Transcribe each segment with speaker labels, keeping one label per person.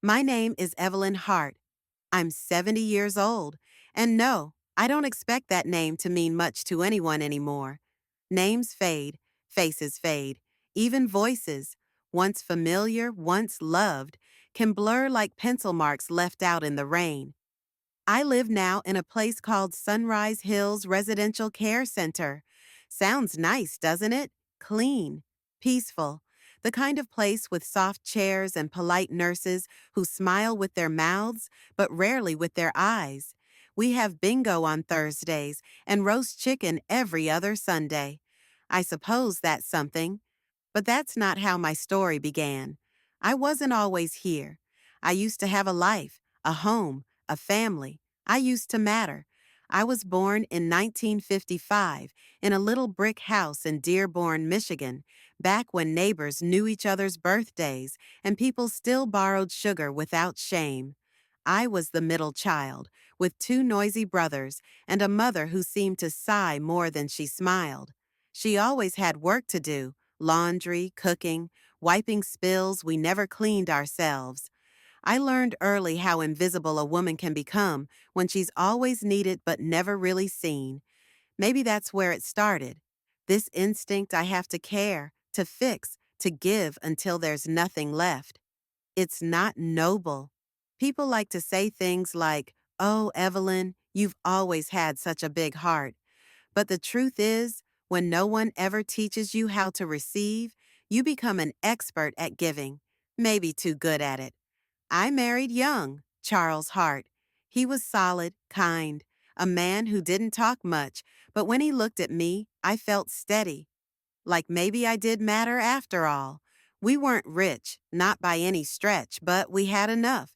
Speaker 1: My name is Evelyn Hart. I'm 70 years old, and no, I don't expect that name to mean much to anyone anymore. Names fade, faces fade, even voices, once familiar, once loved, can blur like pencil marks left out in the rain. I live now in a place called Sunrise Hills Residential Care Center. Sounds nice, doesn't it? Clean, peaceful. The kind of place with soft chairs and polite nurses who smile with their mouths, but rarely with their eyes. We have bingo on Thursdays and roast chicken every other Sunday. I suppose that's something. But that's not how my story began. I wasn't always here. I used to have a life, a home, a family. I used to matter. I was born in 1955 in a little brick house in Dearborn, Michigan, back when neighbors knew each other's birthdays and people still borrowed sugar without shame. I was the middle child, with two noisy brothers and a mother who seemed to sigh more than she smiled. She always had work to do: laundry, cooking, wiping spills we never cleaned ourselves. I learned early how invisible a woman can become when she's always needed but never really seen. Maybe that's where it started. This instinct I have to care, to fix, to give until there's nothing left. It's not noble. People like to say things like, "Oh, Evelyn, you've always had such a big heart." But the truth is, when no one ever teaches you how to receive, you become an expert at giving, maybe too good at it. I married young, Charles Hart. He was solid, kind, a man who didn't talk much, but when he looked at me, I felt steady. Like maybe I did matter after all. We weren't rich, not by any stretch, but we had enough.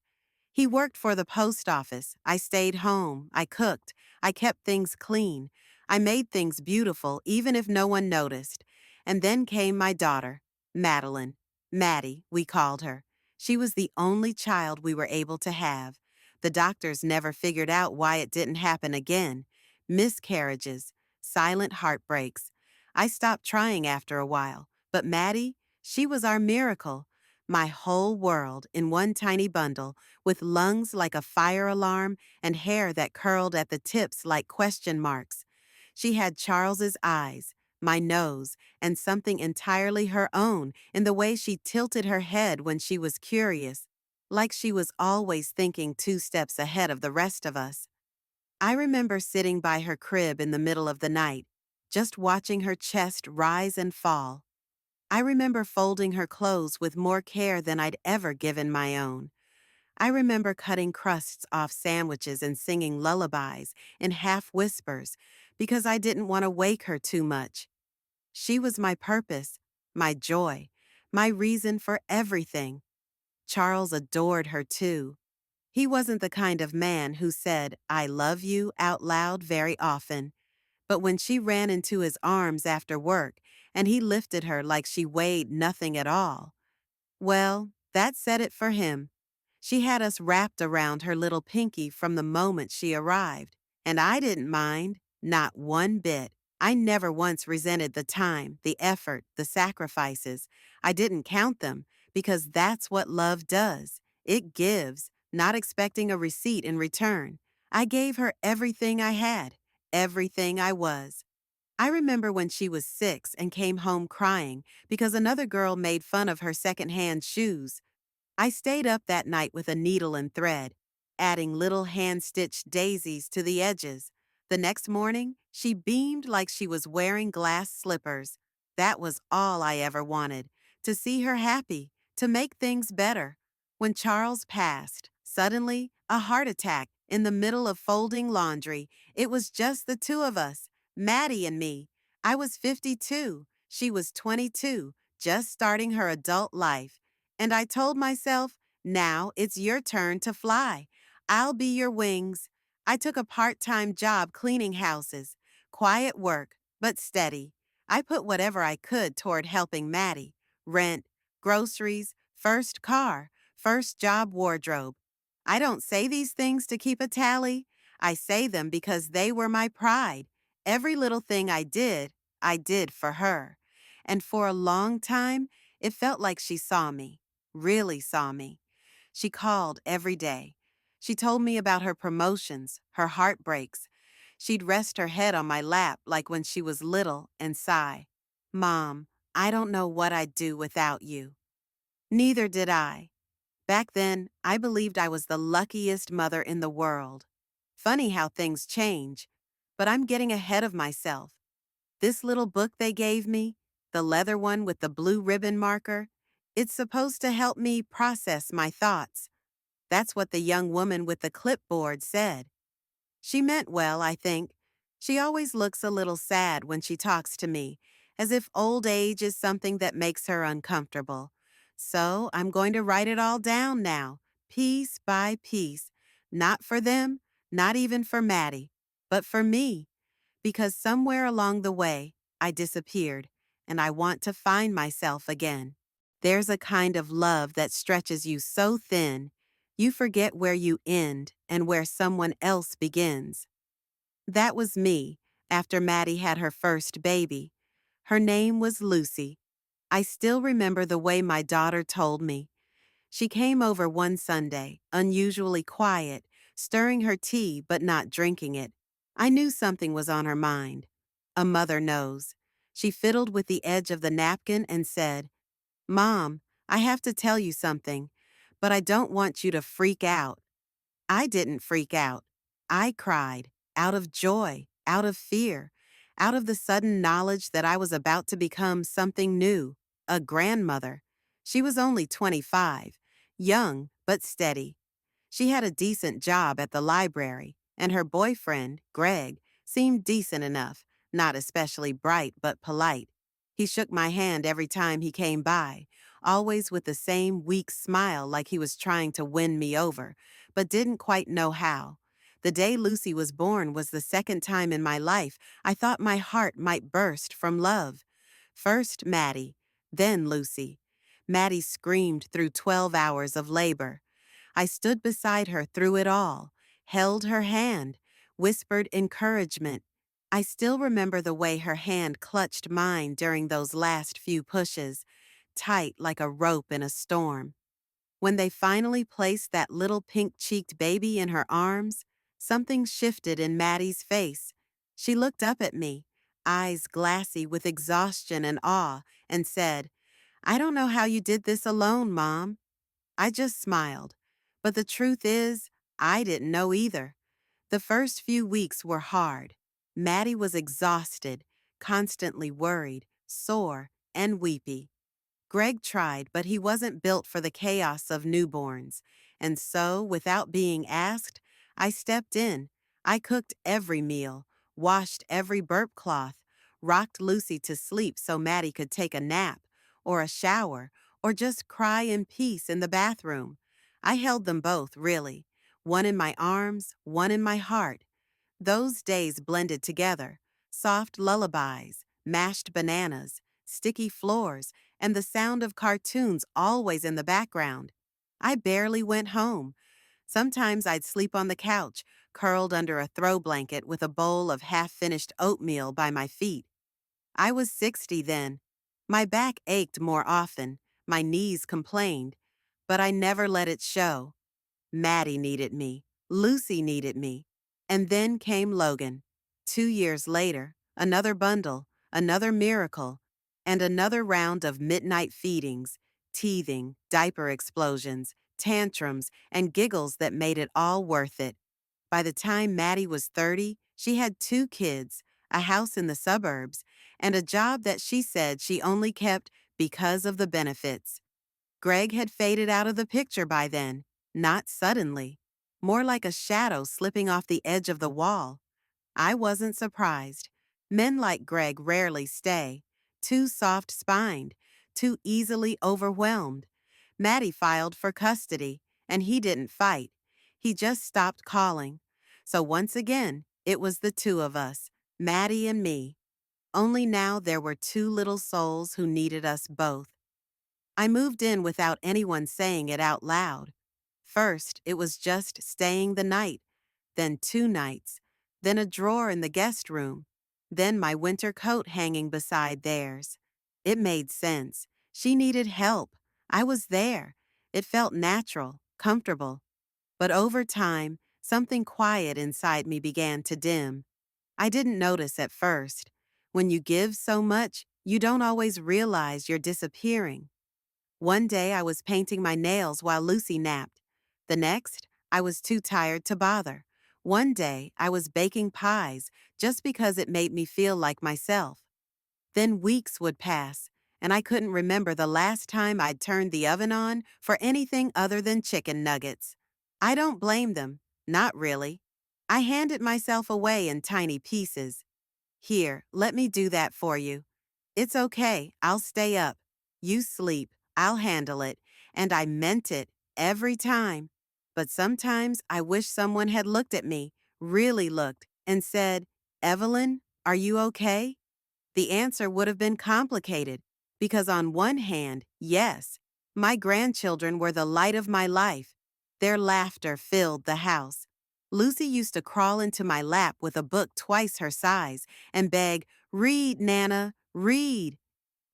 Speaker 1: He worked for the post office. I stayed home. I cooked. I kept things clean. I made things beautiful, even if no one noticed. And then came my daughter, Madeline. Maddie, we called her. She was the only child we were able to have. The doctors never figured out why it didn't happen again. Miscarriages, silent heartbreaks. I stopped trying after a while, but Maddie, she was our miracle. My whole world in one tiny bundle, with lungs like a fire alarm and hair that curled at the tips like question marks. She had Charles's eyes, my nose, and something entirely her own in the way she tilted her head when she was curious, like she was always thinking two steps ahead of the rest of us. I remember sitting by her crib in the middle of the night, just watching her chest rise and fall. I remember folding her clothes with more care than I'd ever given my own. I remember cutting crusts off sandwiches and singing lullabies in half whispers because I didn't want to wake her too much. She was my purpose, my joy, my reason for everything. Charles adored her too. He wasn't the kind of man who said, "I love you" out loud very often. But when she ran into his arms after work and he lifted her like she weighed nothing at all, well, that said it for him. She had us wrapped around her little pinky from the moment she arrived, and I didn't mind, not one bit. I never once resented the time, the effort, the sacrifices. I didn't count them, because that's what love does. It gives, not expecting a receipt in return. I gave her everything I had, everything I was. I remember when she was 6 and came home crying because another girl made fun of her secondhand shoes. I stayed up that night with a needle and thread, adding little hand-stitched daisies to the edges. The next morning, she beamed like she was wearing glass slippers. That was all I ever wanted, to see her happy, to make things better. When Charles passed, suddenly, a heart attack in the middle of folding laundry, it was just the two of us, Maddie and me. I was 52. She was 22, just starting her adult life. And I told myself, now it's your turn to fly. I'll be your wings. I took a part-time job cleaning houses. Quiet work, but steady. I put whatever I could toward helping Maddie. Rent, groceries, first car, first job wardrobe. I don't say these things to keep a tally. I say them because they were my pride. Every little thing I did for her. And for a long time, it felt like she saw me, really saw me. She called every day. She told me about her promotions, her heartbreaks. She'd rest her head on my lap like when she was little and sigh, "Mom, I don't know what I'd do without you." Neither did I. Back then, I believed I was the luckiest mother in the world. Funny how things change, but I'm getting ahead of myself. This little book they gave me, the leather one with the blue ribbon marker, it's supposed to help me process my thoughts. That's what the young woman with the clipboard said. She meant well, I think. She always looks a little sad when she talks to me, as if old age is something that makes her uncomfortable. So I'm going to write it all down now, piece by piece. Not for them, not even for Maddie, but for me. Because somewhere along the way, I disappeared, and I want to find myself again. There's a kind of love that stretches you so thin, you forget where you end and where someone else begins. That was me after Maddie had her first baby. Her name was Lucy. I still remember the way my daughter told me. She came over one Sunday, unusually quiet, stirring her tea but not drinking it. I knew something was on her mind. A mother knows. She fiddled with the edge of the napkin and said, "Mom, I have to tell you something, but I don't want you to freak out." I didn't freak out. I cried, out of joy, out of fear, out of the sudden knowledge that I was about to become something new, a grandmother. She was only 25, young but steady. She had a decent job at the library, and her boyfriend, Greg, seemed decent enough, not especially bright but polite. He shook my hand every time he came by, always with the same weak smile like he was trying to win me over, but didn't quite know how. The day Lucy was born was the second time in my life I thought my heart might burst from love. First Maddie, then Lucy. Maddie screamed through 12 hours of labor. I stood beside her through it all, held her hand, whispered encouragement. I still remember the way her hand clutched mine during those last few pushes, tight like a rope in a storm. When they finally placed that little pink-cheeked baby in her arms, something shifted in Maddie's face. She looked up at me, eyes glassy with exhaustion and awe, and said, "I don't know how you did this alone, Mom." I just smiled. But the truth is, I didn't know either. The first few weeks were hard. Maddie was exhausted, constantly worried, sore, and weepy. Greg tried, but he wasn't built for the chaos of newborns. And so, without being asked, I stepped in. I cooked every meal, washed every burp cloth, rocked Lucy to sleep so Maddie could take a nap, or a shower, or just cry in peace in the bathroom. I held them both, really. One in my arms, one in my heart. Those days blended together. Soft lullabies, mashed bananas, sticky floors, and the sound of cartoons always in the background. I barely went home. Sometimes I'd sleep on the couch, curled under a throw blanket with a bowl of half-finished oatmeal by my feet. I was 60 then. My back ached more often, my knees complained, but I never let it show. Maddie needed me. Lucy needed me. And then came Logan. 2 years later, another bundle, another miracle, and another round of midnight feedings, teething, diaper explosions, tantrums, and giggles that made it all worth it. By the time Maddie was 30, she had 2 kids, a house in the suburbs, and a job that she said she only kept because of the benefits. Greg had faded out of the picture by then, not suddenly, more like a shadow slipping off the edge of the wall. I wasn't surprised. Men like Greg rarely stay, too soft-spined, too easily overwhelmed. Maddie filed for custody, and he didn't fight. He just stopped calling. So once again, it was the two of us, Maddie and me. Only now there were 2 little souls who needed us both. I moved in without anyone saying it out loud. First, it was just staying the night, then 2 nights, then a drawer in the guest room, then my winter coat hanging beside theirs. It made sense. She needed help. I was there. It felt natural, comfortable. But over time, something quiet inside me began to dim. I didn't notice at first. When you give so much, you don't always realize you're disappearing. One day I was painting my nails while Lucy napped. The next, I was too tired to bother. One day, I was baking pies just because it made me feel like myself. Then weeks would pass, and I couldn't remember the last time I'd turned the oven on for anything other than chicken nuggets. I don't blame them, not really. I handed myself away in tiny pieces. Here, let me do that for you. It's okay, I'll stay up. You sleep, I'll handle it. And I meant it every time. But sometimes I wish someone had looked at me, really looked, and said, Evelyn, are you okay? The answer would have been complicated, because on one hand, yes, my grandchildren were the light of my life. Their laughter filled the house. Lucy used to crawl into my lap with a book twice her size and beg, Read, Nana, read.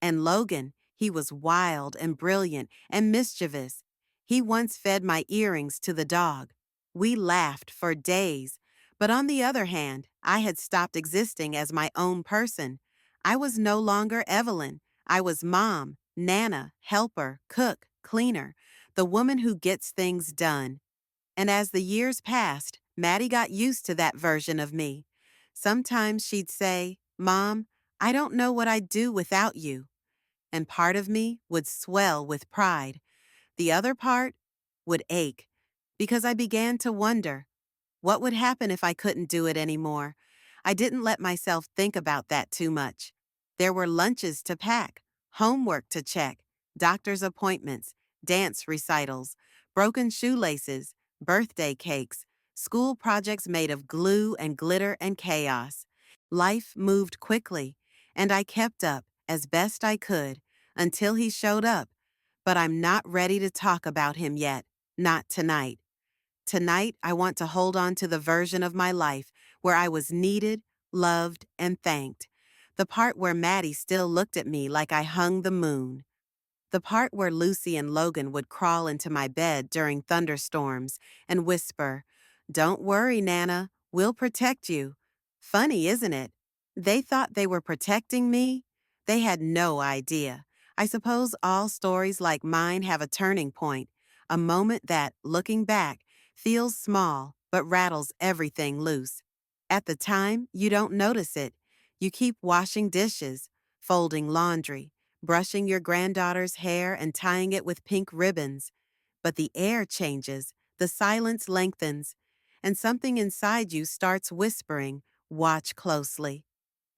Speaker 1: And Logan, he was wild and brilliant and mischievous. He once fed my earrings to the dog. We laughed for days. But on the other hand, I had stopped existing as my own person. I was no longer Evelyn. I was mom, Nana, helper, cook, cleaner, the woman who gets things done. And as the years passed, Maddie got used to that version of me. Sometimes she'd say, Mom, I don't know what I'd do without you. And part of me would swell with pride. The other part would ache, because I began to wonder, what would happen if I couldn't do it anymore? I didn't let myself think about that too much. There were lunches to pack, homework to check, doctor's appointments, dance recitals, broken shoelaces, birthday cakes, school projects made of glue and glitter and chaos. Life moved quickly, and I kept up as best I could until he showed up. But I'm not ready to talk about him yet, not tonight. Tonight, I want to hold on to the version of my life where I was needed, loved, and thanked. The part where Maddie still looked at me like I hung the moon. The part where Lucy and Logan would crawl into my bed during thunderstorms and whisper, Don't worry, Nana, we'll protect you. Funny, isn't it? They thought they were protecting me. They had no idea. I suppose all stories like mine have a turning point, a moment that, looking back, feels small but rattles everything loose. At the time, you don't notice it. You keep washing dishes, folding laundry, brushing your granddaughter's hair and tying it with pink ribbons. But the air changes, the silence lengthens, and something inside you starts whispering, Watch closely.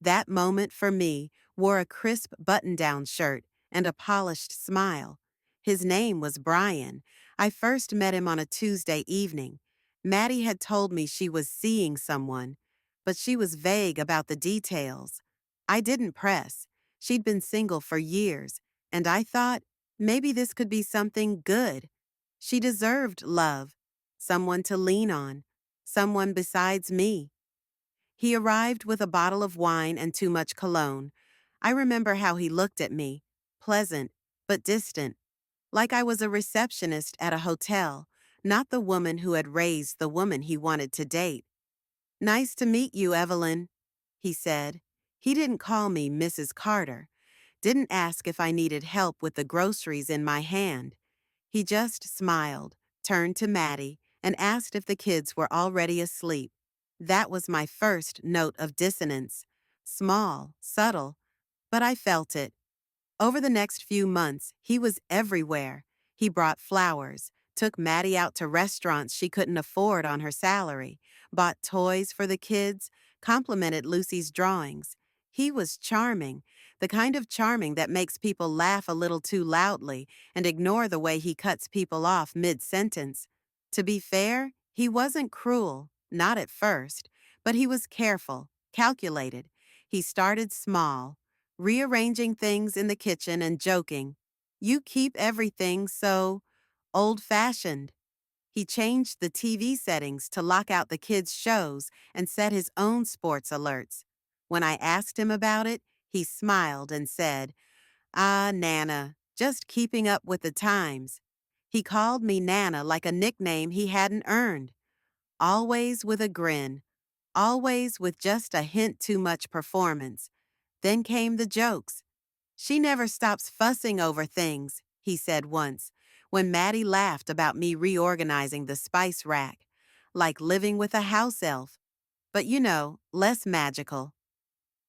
Speaker 1: That moment for me wore a crisp button-down shirt and a polished smile. His name was Brian. I first met him on a Tuesday evening. Maddie had told me she was seeing someone, but she was vague about the details. I didn't press. She'd been single for years, and I thought maybe this could be something good. She deserved love, someone to lean on, someone besides me. He arrived with a bottle of wine and too much cologne. I remember how he looked at me, pleasant but distant, like I was a receptionist at a hotel, not the woman who had raised the woman he wanted to date. Nice to meet you, Evelyn, he said. He didn't call me Mrs. Carter, didn't ask if I needed help with the groceries in my hand. He just smiled, turned to Maddie, and asked if the kids were already asleep. That was my first note of dissonance. Small, subtle, but I felt it. Over the next few months, he was everywhere. He brought flowers, took Maddie out to restaurants she couldn't afford on her salary, bought toys for the kids, complimented Lucy's drawings. He was charming, the kind of charming that makes people laugh a little too loudly and ignore the way he cuts people off mid-sentence. To be fair, he wasn't cruel, not at first, but he was careful, calculated. He started small, rearranging things in the kitchen and joking, You keep everything so old-fashioned. He changed the TV settings to lock out the kids' shows and set his own sports alerts. When I asked him about it, he smiled and said, Ah, Nana, just keeping up with the times. He called me Nana like a nickname he hadn't earned, always with a grin, always with just a hint too much performance. Then came the jokes. She never stops fussing over things, he said once, when Maddie laughed about me reorganizing the spice rack, like living with a house elf, but less magical.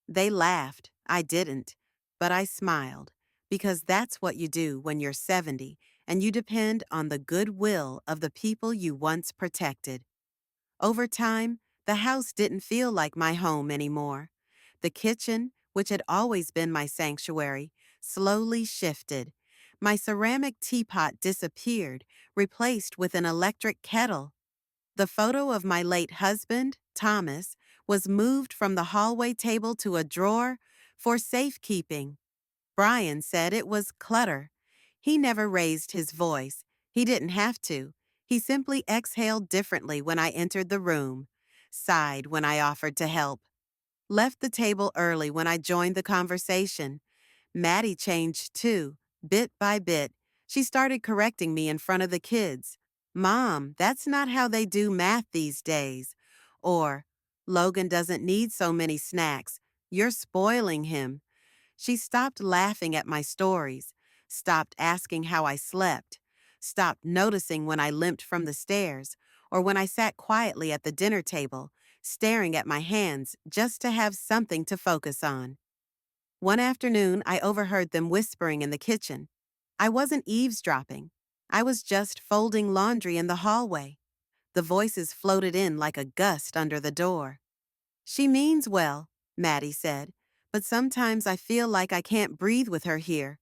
Speaker 1: They laughed. I didn't. But I smiled, because that's what you do when you're 70 and you depend on the goodwill of the people you once protected. Over time, the house didn't feel like my home anymore. The kitchen, which had always been my sanctuary, slowly shifted. My ceramic teapot disappeared, replaced with an electric kettle. The photo of my late husband, Thomas, was moved from the hallway table to a drawer for safekeeping. Brian said it was clutter. He never raised his voice. He didn't have to. He simply exhaled differently when I entered the room, sighed when I offered to help, left the table early when I joined the conversation. Maddie changed too, bit by bit. She started correcting me in front of the kids. Mom, that's not how they do math these days. Or, Logan doesn't need so many snacks. You're spoiling him. She stopped laughing at my stories, stopped asking how I slept, stopped noticing when I limped from the stairs, or when I sat quietly at the dinner table, staring at my hands just to have something to focus on. One afternoon, I overheard them whispering in the kitchen. I wasn't eavesdropping. I was just folding laundry in the hallway. The voices floated in like a gust under the door. She means well, Maddie said, but sometimes I feel like I can't breathe with her here.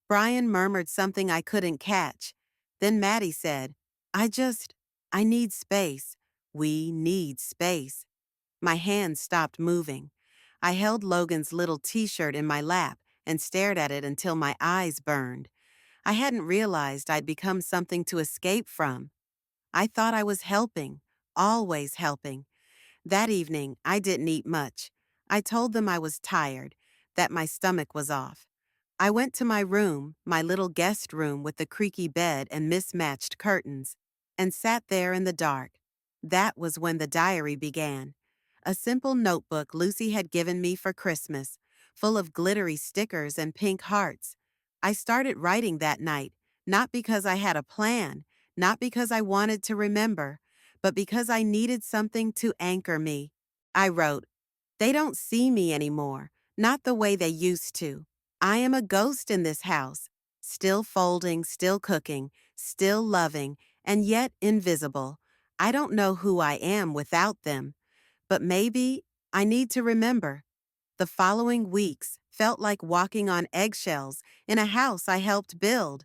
Speaker 1: Brian murmured something I couldn't catch. Then Maddie said, I just, I need space. We need space. My hands stopped moving. I held Logan's little t-shirt in my lap and stared at it until my eyes burned. I hadn't realized I'd become something to escape from. I thought I was helping, always helping. That evening, I didn't eat much. I told them I was tired, that my stomach was off. I went to my room, my little guest room with the creaky bed and mismatched curtains, and sat there in the dark. That was when the diary began. A simple notebook Lucy had given me for Christmas, full of glittery stickers and pink hearts. I started writing that night, not because I had a plan, not because I wanted to remember, but because I needed something to anchor me. I wrote, they don't see me anymore, not the way they used to. I am a ghost in this house, still folding, still cooking, still loving, and yet invisible. I don't know who I am without them, but maybe I need to remember. The following weeks felt like walking on eggshells in a house I helped build.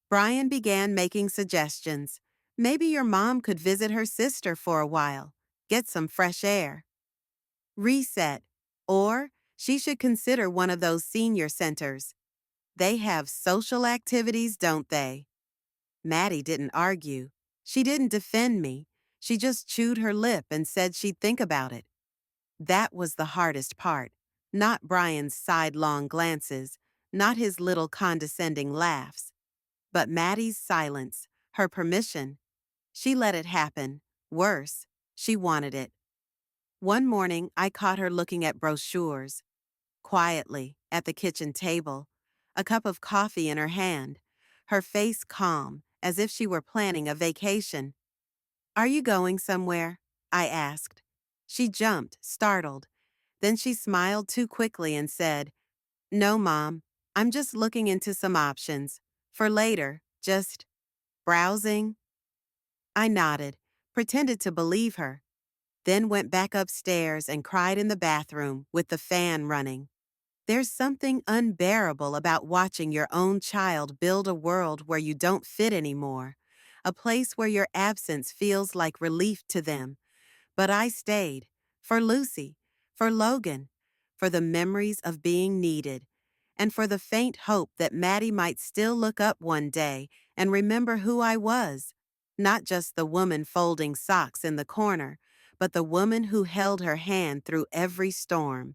Speaker 1: Brian began making suggestions. Maybe your mom could visit her sister for a while, get some fresh air. Reset. Or she should consider one of those senior centers. They have social activities, don't they? Maddie didn't argue. She didn't defend me. She just chewed her lip and said she'd think about it. That was the hardest part. Not Brian's sidelong glances, not his little condescending laughs, but Maddie's silence, her permission. She let it happen. Worse, she wanted it. One morning, I caught her looking at brochures, quietly, at the kitchen table, a cup of coffee in her hand, her face calm, as if she were planning a vacation. Are you going somewhere? I asked. She jumped, startled. Then she smiled too quickly and said, No, Mom, I'm just looking into some options. For later, just browsing. I nodded, pretended to believe her, then went back upstairs and cried in the bathroom with the fan running. There's something unbearable about watching your own child build a world where you don't fit anymore, a place where your absence feels like relief to them. But I stayed, for Lucy, for Logan, for the memories of being needed, and for the faint hope that Maddie might still look up one day and remember who I was, not just the woman folding socks in the corner, but the woman who held her hand through every storm.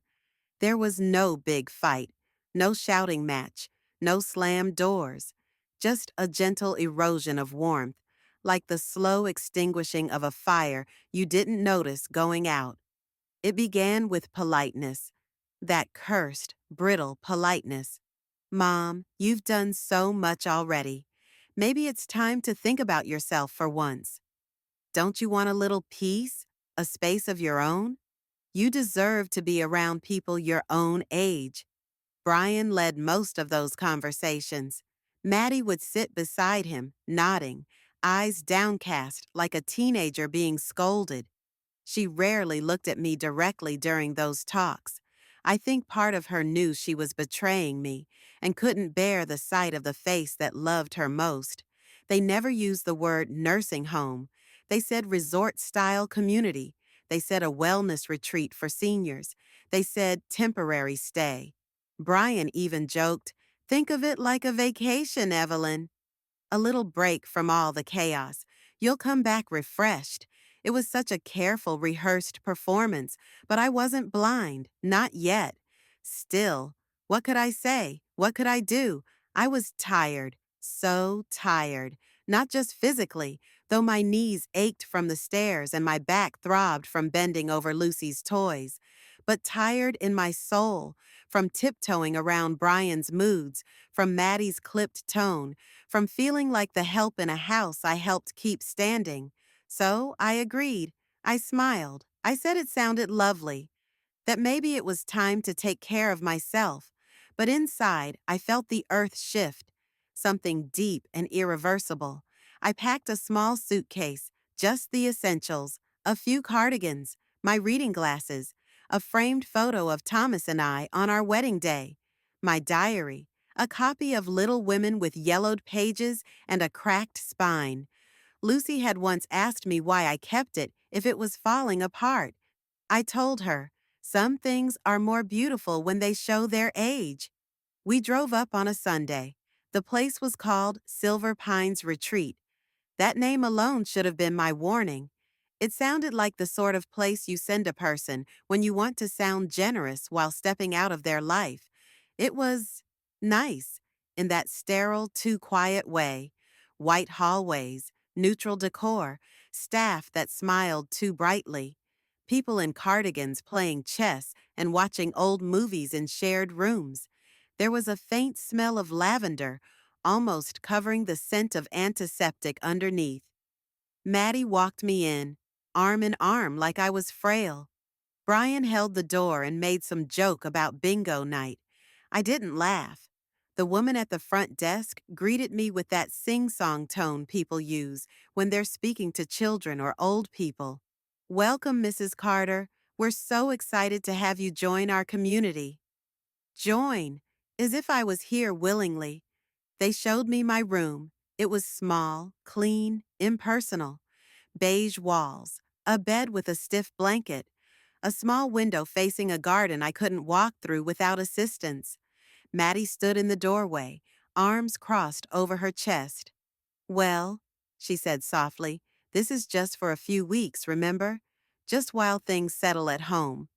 Speaker 1: There was no big fight, no shouting match, no slammed doors, just a gentle erosion of warmth, like the slow extinguishing of a fire you didn't notice going out. It began with politeness, that cursed, brittle politeness. Mom, you've done so much already. Maybe it's time to think about yourself for once. Don't you want a little peace? A space of your own? You deserve to be around people your own age. Brian led most of those conversations. Maddie would sit beside him, nodding, eyes downcast like a teenager being scolded. She rarely looked at me directly during those talks. I think part of her knew she was betraying me and couldn't bear the sight of the face that loved her most. They never used the word nursing home. They said resort-style community. They said a wellness retreat for seniors. They said temporary stay. Brian even joked, "Think of it like a vacation, Evelyn." A little break from all the chaos. You'll come back refreshed. It was such a careful, rehearsed performance, but I wasn't blind, not yet. Still, what could I say? What could I do? I was tired, so tired. Not just physically, though my knees ached from the stairs and my back throbbed from bending over Lucy's toys, but tired in my soul, from tiptoeing around Brian's moods, from Maddie's clipped tone, from feeling like the help in a house I helped keep standing. So I agreed. I smiled. I said it sounded lovely, that maybe it was time to take care of myself. But inside, I felt the earth shift, something deep and irreversible. I packed a small suitcase, just the essentials, a few cardigans, my reading glasses, a framed photo of Thomas and I on our wedding day, my diary, a copy of Little Women with yellowed pages and a cracked spine. Lucy had once asked me why I kept it if it was falling apart. I told her, some things are more beautiful when they show their age. We drove up on a Sunday. The place was called Silver Pines Retreat. That name alone should have been my warning. It sounded like the sort of place you send a person when you want to sound generous while stepping out of their life. It was nice in that sterile, too quiet way. White hallways, neutral decor, staff that smiled too brightly, people in cardigans playing chess and watching old movies in shared rooms. There was a faint smell of lavender, almost covering the scent of antiseptic underneath. Maddie walked me in, arm in arm like I was frail. Brian held the door and made some joke about bingo night. I didn't laugh. The woman at the front desk greeted me with that sing-song tone people use when they're speaking to children or old people. "Welcome, Mrs. Carter. We're so excited to have you join our community." Join, as if I was here willingly. They showed me my room. It was small, clean, impersonal. Beige walls, a bed with a stiff blanket, a small window facing a garden I couldn't walk through without assistance. Maddie stood in the doorway, arms crossed over her chest. "Well," she said softly, "this is just for a few weeks, remember? Just while things settle at home."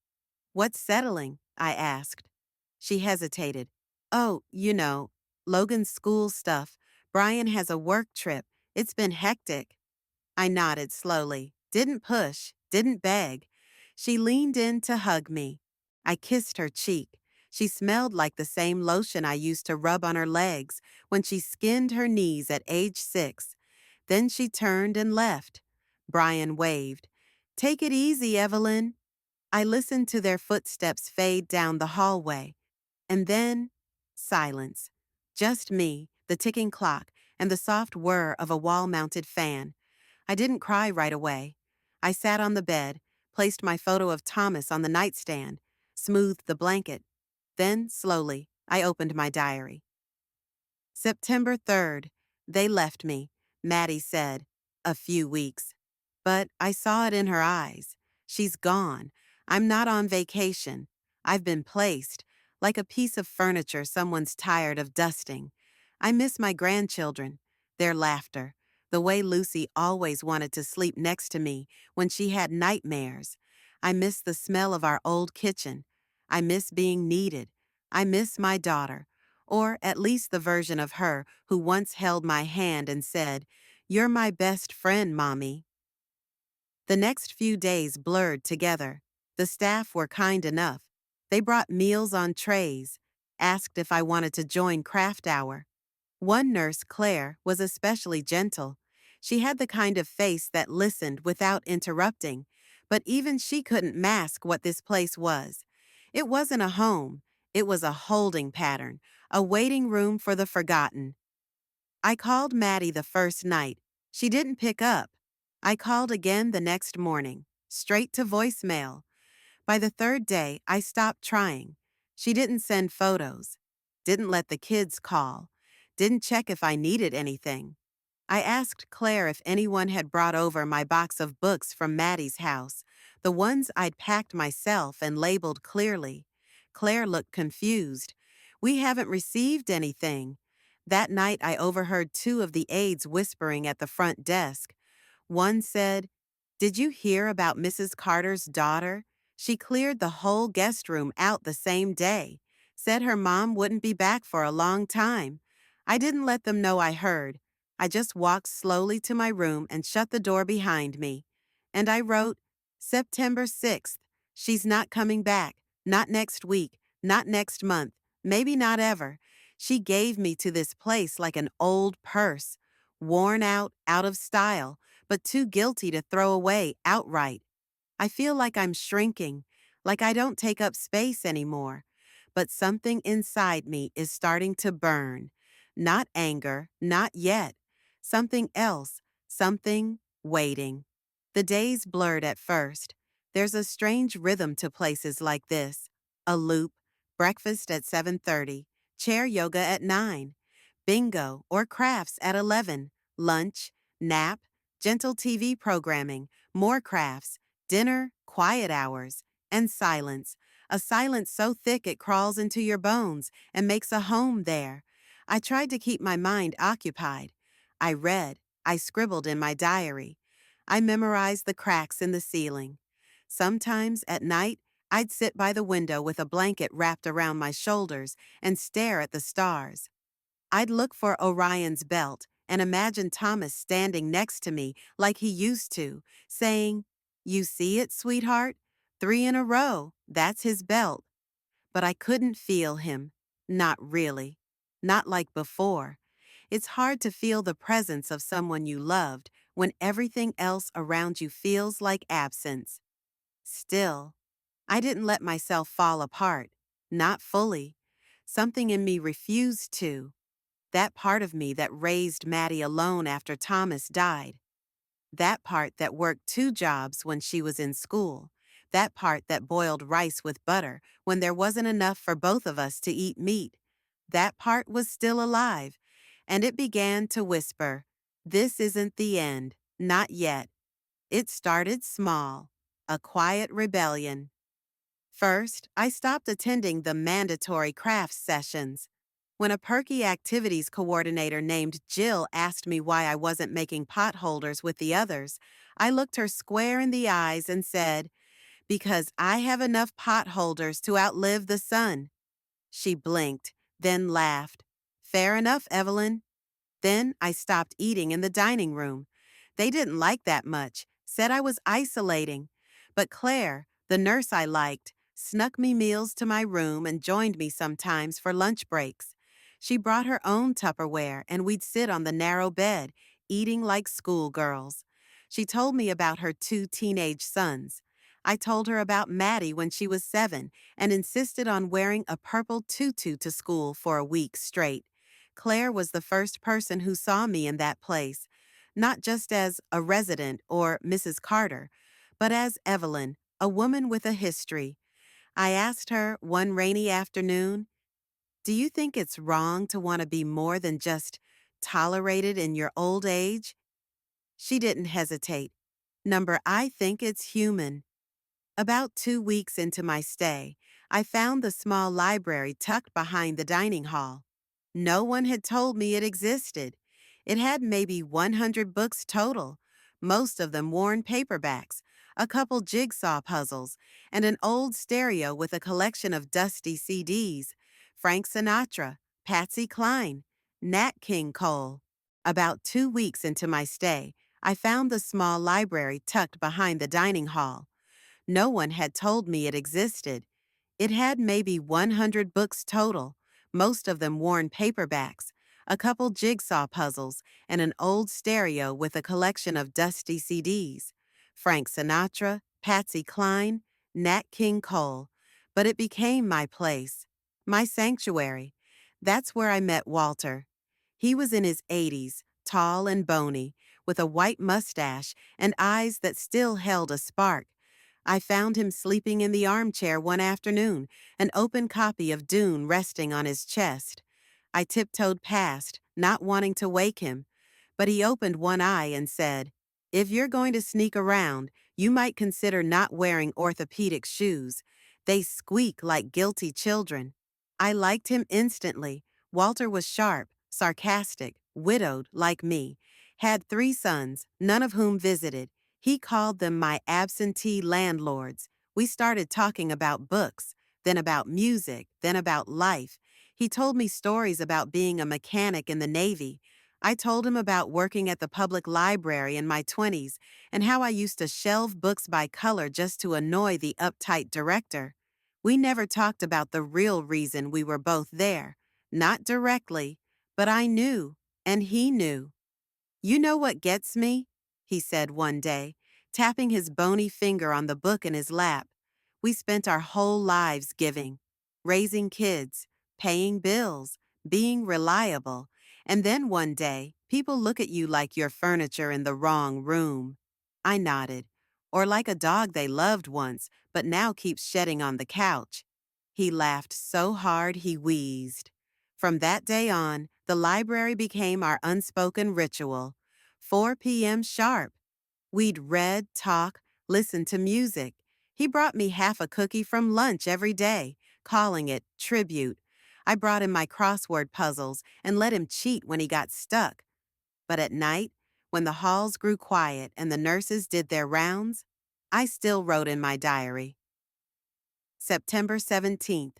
Speaker 1: "What's settling?" I asked. She hesitated. "Oh, Logan's school stuff. Brian has a work trip. It's been hectic." I nodded slowly. Didn't push, didn't beg. She leaned in to hug me. I kissed her cheek. She smelled like the same lotion I used to rub on her legs when she skinned her knees at age 6. Then she turned and left. Brian waved. "Take it easy, Evelyn." I listened to their footsteps fade down the hallway. And then, silence. Just me, the ticking clock, and the soft whir of a wall-mounted fan. I didn't cry right away. I sat on the bed, placed my photo of Thomas on the nightstand, smoothed the blanket. Then, slowly, I opened my diary. September 3rd. They left me, Maddie said. A few weeks. But I saw it in her eyes. She's gone. I'm not on vacation. I've been placed, like a piece of furniture someone's tired of dusting. I miss my grandchildren, their laughter, the way Lucy always wanted to sleep next to me when she had nightmares. I miss the smell of our old kitchen. I miss being needed. I miss my daughter, or at least the version of her who once held my hand and said, "You're my best friend, Mommy." The next few days blurred together. The staff were kind enough. They brought meals on trays, asked if I wanted to join craft hour. One nurse, Claire, was especially gentle. She had the kind of face that listened without interrupting, but even she couldn't mask what this place was. It wasn't a home, it was a holding pattern, a waiting room for the forgotten. I called Maddie the first night. She didn't pick up. I called again the next morning, straight to voicemail. By the third day, I stopped trying. She didn't send photos, didn't let the kids call, didn't check if I needed anything. I asked Claire if anyone had brought over my box of books from Maddie's house, the ones I'd packed myself and labeled clearly. Claire looked confused. "We haven't received anything." That night, I overheard two of the aides whispering at the front desk. One said, "Did you hear about Mrs. Carter's daughter? She cleared the whole guest room out the same day. Said her mom wouldn't be back for a long time." I didn't let them know I heard. I just walked slowly to my room and shut the door behind me. And I wrote, "September 6th. She's not coming back. Not next week. Not next month. Maybe not ever. She gave me to this place like an old purse. Worn out of style, but too guilty to throw away outright. I feel like I'm shrinking, like I don't take up space anymore. But something inside me is starting to burn. Not anger, not yet. Something else, something waiting. The days blurred at first. There's a strange rhythm to places like this. A loop, breakfast at 7:30, chair yoga at 9, bingo or crafts at 11, lunch, nap, gentle TV programming, more crafts, dinner, quiet hours, and silence. A silence so thick it crawls into your bones and makes a home there. I tried to keep my mind occupied. I read, I scribbled in my diary. I memorized the cracks in the ceiling. Sometimes at night, I'd sit by the window with a blanket wrapped around my shoulders and stare at the stars. I'd look for Orion's belt and imagine Thomas standing next to me like he used to, saying, "You see it, sweetheart? 3 in a row, that's his belt." But I couldn't feel him. Not really. Not like before. It's hard to feel the presence of someone you loved when everything else around you feels like absence. Still, I didn't let myself fall apart. Not fully. Something in me refused to. That part of me that raised Maddie alone after Thomas died. That part that worked 2 jobs when she was in school. That part that boiled rice with butter when there wasn't enough for both of us to eat meat. That part was still alive, and it began to whisper, "This isn't the end, not yet." It started small, a quiet rebellion. First, I stopped attending the mandatory crafts sessions. When a perky activities coordinator named Jill asked me why I wasn't making pot holders with the others, I looked her square in the eyes and said, "Because I have enough pot holders to outlive the sun." She blinked, then laughed. "Fair enough, Evelyn." Then I stopped eating in the dining room. They didn't like that much, said I was isolating. But Claire, the nurse I liked, snuck me meals to my room and joined me sometimes for lunch breaks. She brought her own Tupperware and we'd sit on the narrow bed, eating like schoolgirls. She told me about her 2 teenage sons. I told her about Maddie when she was 7 and insisted on wearing a purple tutu to school for a week straight. Claire was the first person who saw me in that place, not just as a resident or Mrs. Carter, but as Evelyn, a woman with a history. I asked her one rainy afternoon, "Do you think it's wrong to want to be more than just tolerated in your old age?" She didn't hesitate. I think it's human." About 2 weeks into my stay, I found the small library tucked behind the dining hall. No one had told me it existed. It had maybe 100 books total, most of them worn paperbacks, a couple jigsaw puzzles, and an old stereo with a collection of dusty CDs. Frank Sinatra, Patsy Cline, Nat King Cole. About 2 weeks into my stay, I found the small library tucked behind the dining hall. No one had told me it existed. It had maybe 100 books total, most of them worn paperbacks, a couple jigsaw puzzles, and an old stereo with a collection of dusty CDs. Frank Sinatra, Patsy Cline, Nat King Cole. But it became my place, my sanctuary. That's where I met Walter. He was in his 80s, tall and bony, with a white mustache and eyes that still held a spark. I found him sleeping in the armchair one afternoon, an open copy of Dune resting on his chest. I tiptoed past, not wanting to wake him, but he opened one eye and said, "If you're going to sneak around, you might consider not wearing orthopedic shoes. They squeak like guilty children." I liked him instantly. Walter was sharp, sarcastic, widowed like me, had 3 sons, none of whom visited. He called them my absentee landlords. We started talking about books, then about music, then about life. He told me stories about being a mechanic in the Navy. I told him about working at the public library in my 20s and how I used to shelve books by color just to annoy the uptight director. We never talked about the real reason we were both there. Not directly, but I knew, and he knew. "You know what gets me?" he said one day, tapping his bony finger on the book in his lap. "We spent our whole lives giving, raising kids, paying bills, being reliable, and then one day, people look at you like you're furniture in the wrong room." I nodded. "Or like a dog they loved once, but now keeps shedding on the couch." He laughed so hard he wheezed. From that day on, the library became our unspoken ritual. 4 p.m. sharp. We'd read, talk, listen to music. He brought me half a cookie from lunch every day, calling it tribute. I brought him my crossword puzzles and let him cheat when he got stuck. But at night, when the halls grew quiet and the nurses did their rounds, I still wrote in my diary. September 17th.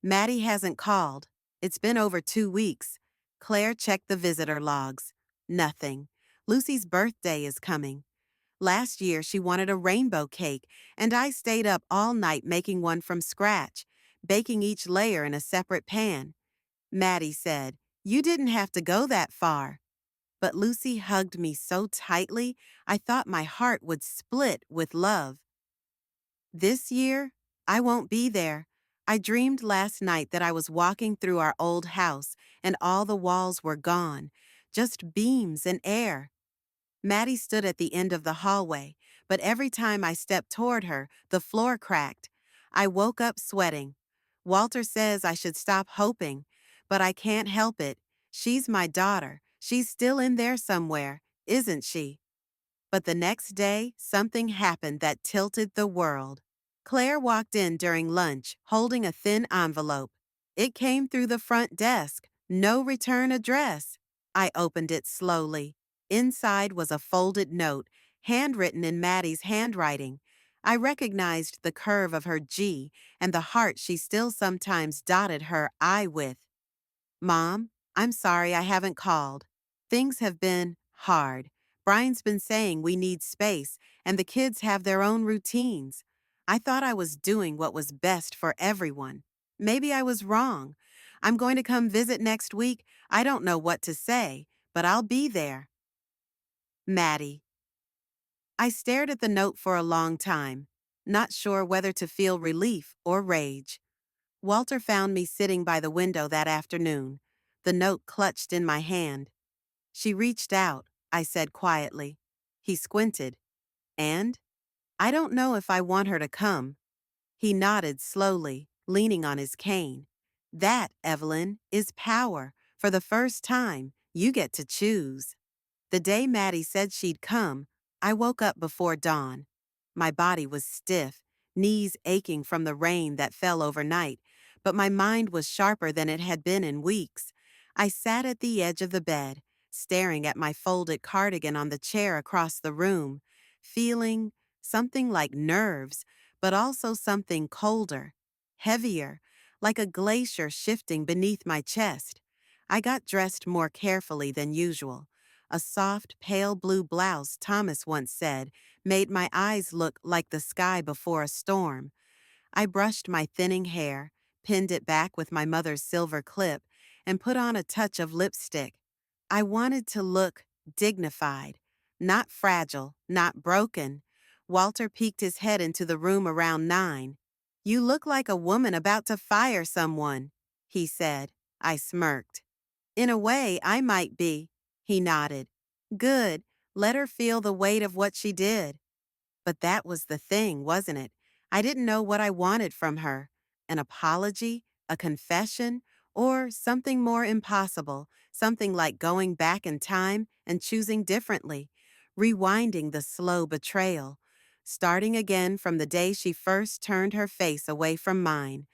Speaker 1: Maddie hasn't called. It's been over 2 weeks. Claire checked the visitor logs. Nothing. Lucy's birthday is coming. Last year she wanted a rainbow cake, and I stayed up all night making one from scratch, baking each layer in a separate pan. Maddie said, "You didn't have to go that far." But Lucy hugged me so tightly, I thought my heart would split with love. This year, I won't be there. I dreamed last night that I was walking through our old house and all the walls were gone, just beams and air. Maddie stood at the end of the hallway, but every time I stepped toward her, the floor cracked. I woke up sweating. Walter says I should stop hoping, but I can't help it. She's my daughter. She's still in there somewhere, isn't she? But the next day, something happened that tilted the world. Claire walked in during lunch, holding a thin envelope. It came through the front desk. No return address. I opened it slowly. Inside was a folded note, handwritten in Maddie's handwriting. I recognized the curve of her G and the heart she still sometimes dotted her I with. "Mom, I'm sorry I haven't called. Things have been hard. Brian's been saying we need space, and the kids have their own routines. I thought I was doing what was best for everyone. Maybe I was wrong. I'm going to come visit next week. I don't know what to say, but I'll be there. Maddie." I stared at the note for a long time, not sure whether to feel relief or rage. Walter found me sitting by the window that afternoon, the note clutched in my hand. "She reached out," I said quietly. He squinted. "And? I don't know if I want her to come." He nodded slowly, leaning on his cane. "That, Evelyn, is power. For the first time, you get to choose." The day Maddie said she'd come, I woke up before dawn. My body was stiff, knees aching from the rain that fell overnight, but my mind was sharper than it had been in weeks. I sat at the edge of the bed, staring at my folded cardigan on the chair across the room, feeling something like nerves, but also something colder, heavier, like a glacier shifting beneath my chest. I got dressed more carefully than usual. A soft, pale blue blouse, Thomas once said, made my eyes look like the sky before a storm. I brushed my thinning hair, pinned it back with my mother's silver clip, and put on a touch of lipstick. I wanted to look dignified, not fragile, not broken. Walter peeked his head into the room around 9. "You look like a woman about to fire someone," he said. I smirked. "In a way, I might be," he nodded. "Good. Let her feel the weight of what she did." But that was the thing, wasn't it? I didn't know what I wanted from her. An apology, a confession, or something more impossible, something like going back in time and choosing differently, rewinding the slow betrayal, starting again from the day she first turned her face away from mine.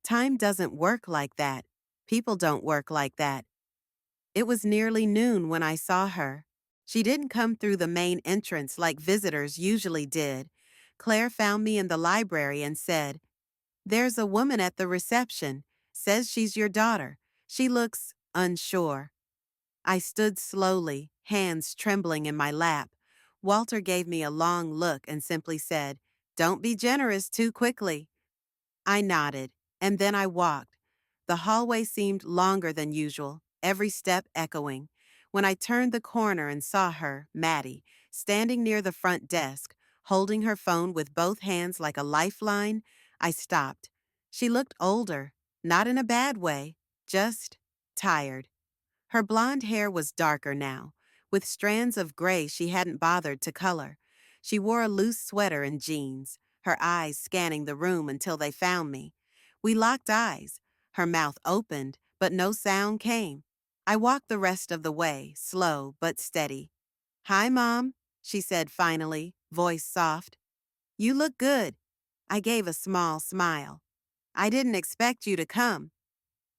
Speaker 1: Time doesn't work like that. People don't work like that. It was nearly noon when I saw her. She didn't come through the main entrance like visitors usually did. Claire found me in the library and said, "There's a woman at the reception. Says she's your daughter. She looks unsure." I stood slowly, hands trembling in my lap. Walter gave me a long look and simply said, "Don't be generous too quickly." I nodded, and then I walked. The hallway seemed longer than usual, every step echoing. When I turned the corner and saw her, Maddie, standing near the front desk, holding her phone with both hands like a lifeline, I stopped. She looked older, not in a bad way, just tired. Her blonde hair was darker now, with strands of gray she hadn't bothered to color. She wore a loose sweater and jeans, her eyes scanning the room until they found me. We locked eyes. Her mouth opened, but no sound came. I walked the rest of the way, slow but steady. "Hi, Mom," she said finally, voice soft. "You look good." I gave a small smile. "I didn't expect you to come."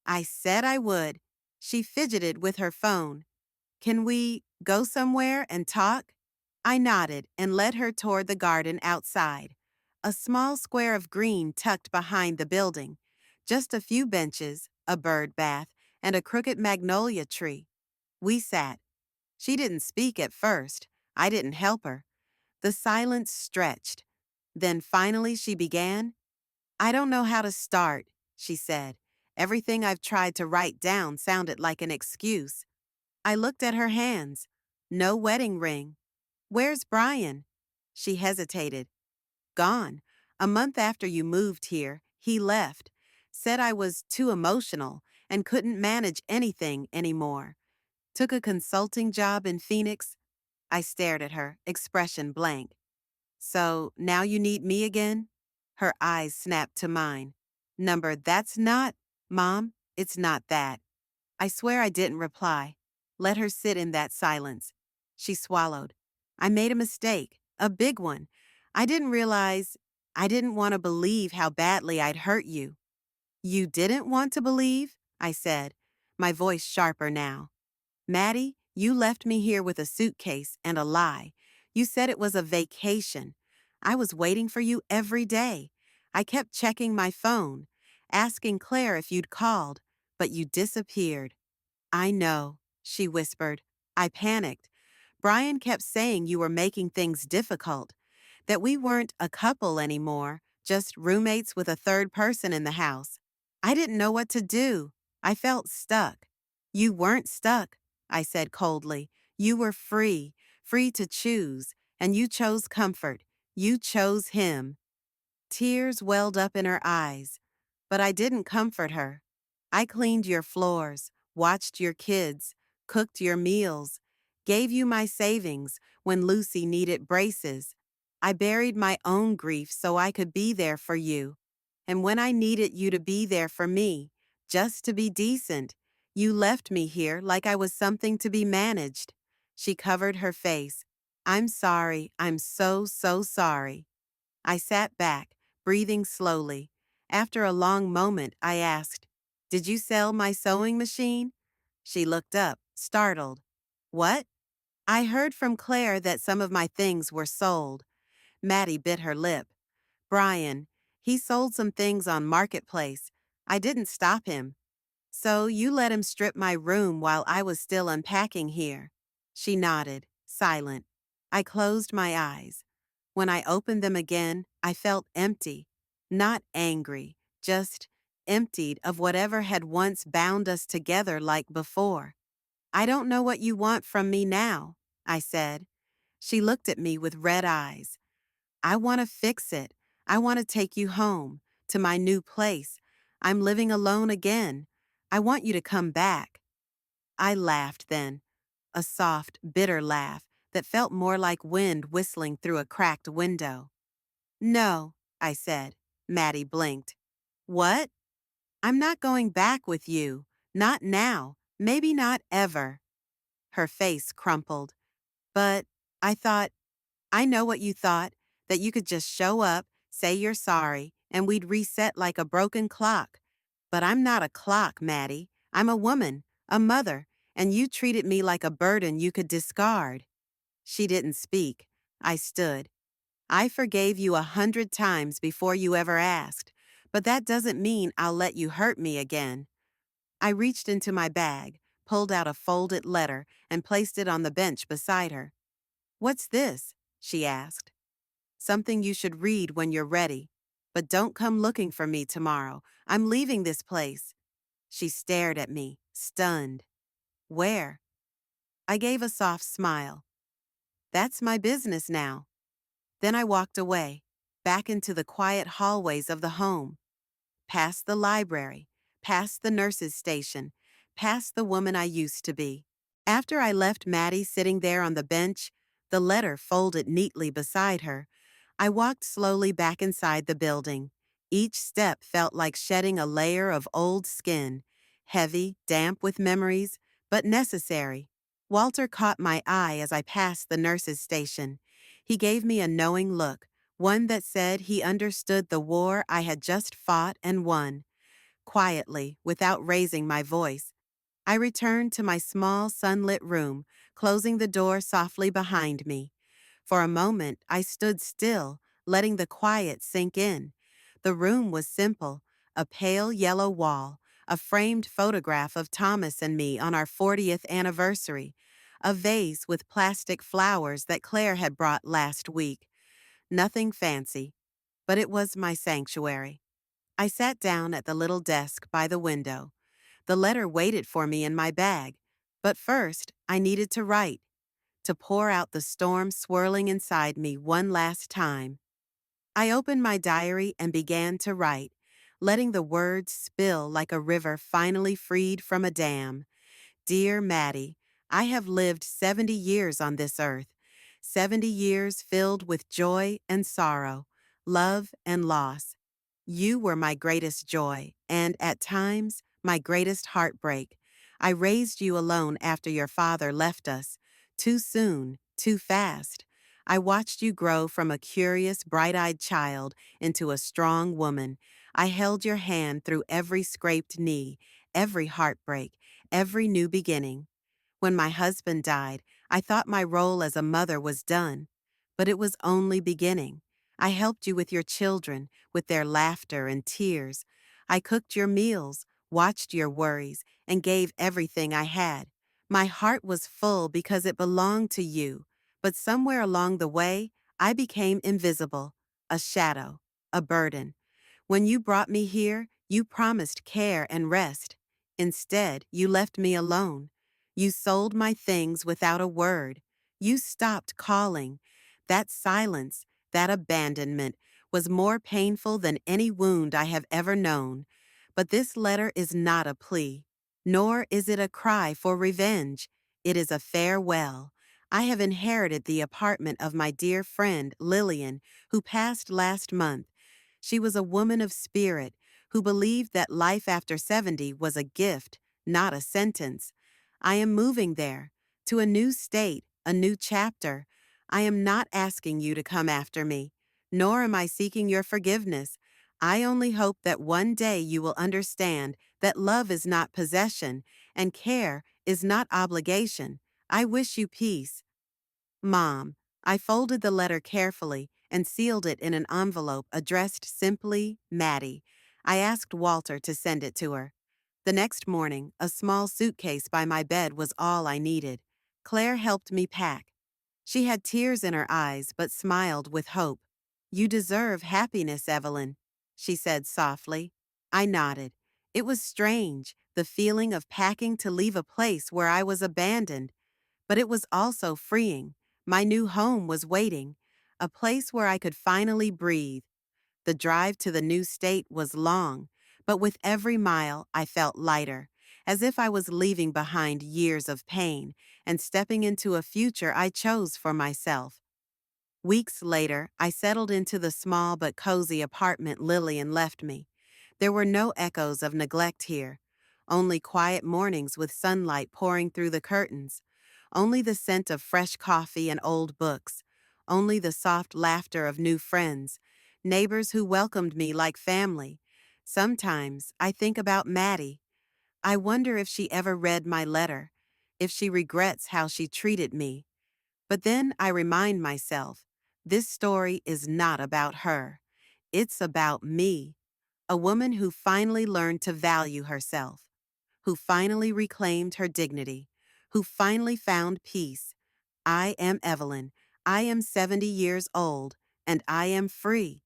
Speaker 1: I said I would. She fidgeted with her phone. "Can we go somewhere and talk?" I nodded and led her toward the garden outside. A small square of green tucked behind the building. Just a few benches, a bird bath, and a crooked magnolia tree. We sat. She didn't speak at first. I didn't help her. The silence stretched. Then finally she began. "I don't know how to start," she said. Everything I've tried to write down sounded like an excuse. I looked at her hands. No wedding ring. "Where's Brian?" She hesitated. "Gone. A month after you moved here, he left. Said I was too emotional and couldn't manage anything anymore. Took a consulting job in Phoenix." I stared at her, expression blank. "So now you need me again?" Her eyes snapped to mine. That's not, Mom, it's not that." I swear I didn't reply. Let her sit in that silence. She swallowed. "I made a mistake, a big one. I didn't realize, I didn't want to believe how badly I'd hurt you." "You didn't want to believe?" I said, my voice sharper now. "Maddie, you left me here with a suitcase and a lie. You said it was a vacation. I was waiting for you every day. I kept checking my phone, asking Claire if you'd called, but you disappeared." "I know," she whispered. I panicked. "Brian kept saying you were making things difficult, that we weren't a couple anymore, just roommates with a third person in the house. I didn't know what to do. I felt stuck." "You weren't stuck," I said coldly. "You were free, free to choose, and you chose comfort. You chose him." Tears welled up in her eyes, but I didn't comfort her. "I cleaned your floors, watched your kids, cooked your meals, gave you my savings when Lucy needed braces. I buried my own grief so I could be there for you. And when I needed you to be there for me, just to be decent, you left me here like I was something to be managed." She covered her face. "I'm sorry. I'm so, so sorry." I sat back, breathing slowly. After a long moment, I asked, "Did you sell my sewing machine?" She looked up, startled. "What?" "I heard from Claire that some of my things were sold." Maddie bit her lip. "Brian, he sold some things on Marketplace. I didn't stop him. So you let him strip my room while I was still unpacking here. She nodded, silent. I closed my eyes. When I opened them again, I felt empty. Not angry, just emptied of whatever had once bound us together like before. I don't know what you want from me now, I said. She looked at me with red eyes. I want to fix it. I want to take you home, to my new place. I'm living alone again. I want you to come back. I laughed then, a soft, bitter laugh that felt more like wind whistling through a cracked window. No, I said. Maddie blinked. What? I'm not going back with you. Not now. Maybe not ever. Her face crumpled. But I thought, I know what you thought, that you could just show up, say you're sorry, and we'd reset like a broken clock. But I'm not a clock, Maddie. I'm a woman, a mother, and you treated me like a burden you could discard. She didn't speak. I stood. I forgave you 100 times before you ever asked, but that doesn't mean I'll let you hurt me again. I reached into my bag, pulled out a folded letter, and placed it on the bench beside her. What's this? She asked. Something you should read when you're ready. But don't come looking for me tomorrow. I'm leaving this place. She stared at me, stunned. Where? I gave a soft smile. That's my business now. Then I walked away, back into the quiet hallways of the home, past the library, past the nurse's station, past the woman I used to be. After I left Maddie sitting there on the bench, the letter folded neatly beside her, I walked slowly back inside the building. Each step felt like shedding a layer of old skin, heavy, damp with memories, but necessary. Walter caught my eye as I passed the nurse's station. He gave me a knowing look, one that said he understood the war I had just fought and won. Quietly, without raising my voice, I returned to my small sunlit room, closing the door softly behind me. For a moment, I stood still, letting the quiet sink in. The room was simple, a pale yellow wall, a framed photograph of Thomas and me on our 40th anniversary, a vase with plastic flowers that Claire had brought last week. Nothing fancy, but it was my sanctuary. I sat down at the little desk by the window. The letter waited for me in my bag, but first I needed to write, to pour out the storm swirling inside me one last time. I opened my diary and began to write, letting the words spill like a river finally freed from a dam. Dear Maddie, I have lived 70 years on this earth, 70 years filled with joy and sorrow, love and loss. You were my greatest joy, and at times, my greatest heartbreak. I raised you alone after your father left us. Too soon, too fast. I watched you grow from a curious, bright-eyed child into a strong woman. I held your hand through every scraped knee, every heartbreak, every new beginning. When my husband died, I thought my role as a mother was done, but it was only beginning. I helped you with your children, with their laughter and tears. I cooked your meals, watched your worries, and gave everything I had. My heart was full because it belonged to you, but somewhere along the way, I became invisible, a shadow, a burden. When you brought me here, you promised care and rest. Instead, you left me alone. You sold my things without a word. You stopped calling. That silence, that abandonment, was more painful than any wound I have ever known. But this letter is not a plea, nor is it a cry for revenge. It is a farewell. I have inherited the apartment of my dear friend, Lillian, who passed last month. She was a woman of spirit who believed that life after 70 was a gift, not a sentence. I am moving there, to a new state, a new chapter. I am not asking you to come after me, nor am I seeking your forgiveness. I only hope that one day you will understand that love is not possession and care is not obligation. I wish you peace. Mom. I folded the letter carefully and sealed it in an envelope addressed simply, Maddie. I asked Walter to send it to her. The next morning, a small suitcase by my bed was all I needed. Claire helped me pack. She had tears in her eyes but smiled with hope. "You deserve happiness, Evelyn," she said softly. I nodded. It was strange, the feeling of packing to leave a place where I was abandoned. But it was also freeing. My new home was waiting, a place where I could finally breathe. The drive to the new state was long, but with every mile I felt lighter, as if I was leaving behind years of pain and stepping into a future I chose for myself. Weeks later, I settled into the small but cozy apartment Lillian left me. There were no echoes of neglect here, only quiet mornings with sunlight pouring through the curtains, only the scent of fresh coffee and old books, only the soft laughter of new friends, neighbors who welcomed me like family. Sometimes I think about Maddie. I wonder if she ever read my letter, if she regrets how she treated me. But then I remind myself, this story is not about her. It's about me, a woman who finally learned to value herself, who finally reclaimed her dignity, who finally found peace. I am Evelyn. I am 70 years old, and I am free.